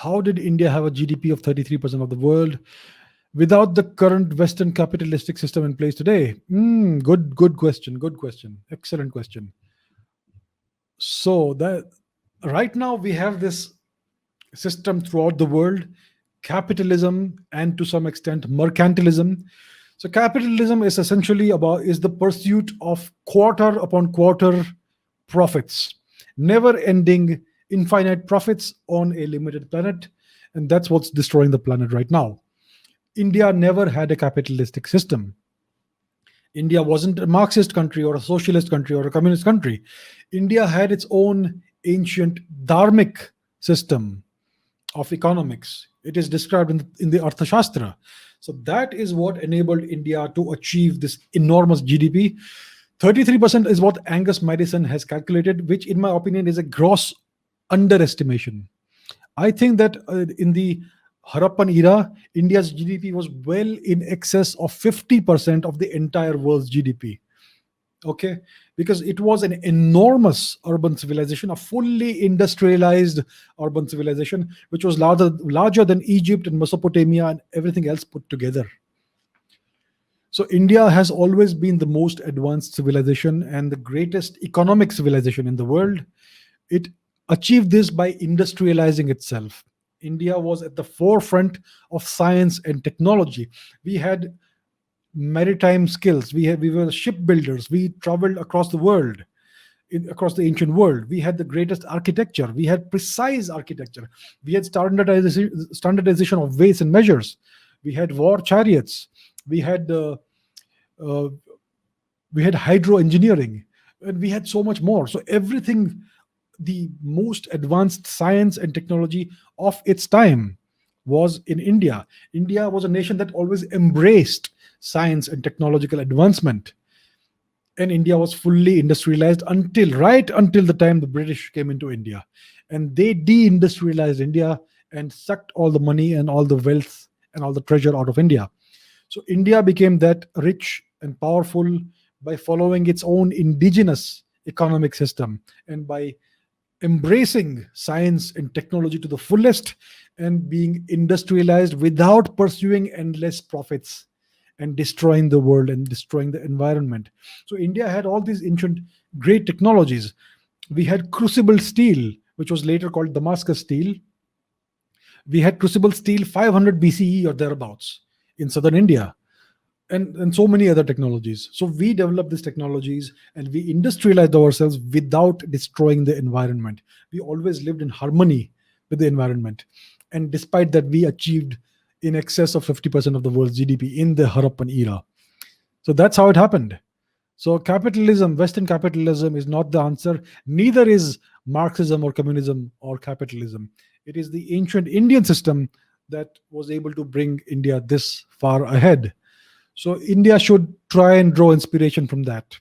how did India have a GDP of 33% of the world without the current Western capitalistic system in place today? Good question. Good question. Excellent question. So that right now we have this system throughout the world, capitalism and to some extent mercantilism. So capitalism is essentially about is the pursuit of quarter upon quarter profits, never ending infinite profits on a limited planet, and that's what's destroying the planet right now. India never had a capitalistic system. India wasn't a Marxist country or a socialist country or a communist country. India had its own ancient dharmic system of economics. It is described in the Arthashastra. So that is what enabled India to achieve this enormous GDP. 33% is what Angus Madison has calculated, which, in my opinion, is a gross underestimation. I think that in the Harappan era, India's GDP was well in excess of 50% of the entire world's GDP. Okay, because it was an enormous urban civilization, a fully industrialized urban civilization, which was larger than Egypt and Mesopotamia and everything else put together. So India has always been the most advanced civilization and the greatest economic civilization in the world. It achieved this by industrializing itself. India was at the forefront of science and technology. We had maritime skills. We were shipbuilders. We traveled across the world, across the ancient world. We had the greatest architecture. We had precise architecture. We had standardization of weights and measures. We had war chariots. We had hydro engineering, and we had so much more. So everything, the most advanced science and technology of its time was in India. India was a nation that always embraced science and technological advancement. And India was fully industrialized right until the time the British came into India. And they deindustrialized India and sucked all the money and all the wealth and all the treasure out of India. So India became that rich and powerful by following its own indigenous economic system and by embracing science and technology to the fullest and being industrialized without pursuing endless profits and destroying the world and destroying the environment. So India had all these ancient great technologies. We had crucible steel, which was later called Damascus steel. We had crucible steel 500 BCE or thereabouts in southern India, and so many other technologies. So we developed these technologies and we industrialized ourselves without destroying the environment. We always lived in harmony with the environment. And despite that, we achieved in excess of 50% of the world's GDP in the Harappan era. So that's how it happened. So capitalism, Western capitalism, is not the answer. Neither is Marxism or communism or capitalism. It is the ancient Indian system that was able to bring India this far ahead. So India should try and draw inspiration from that.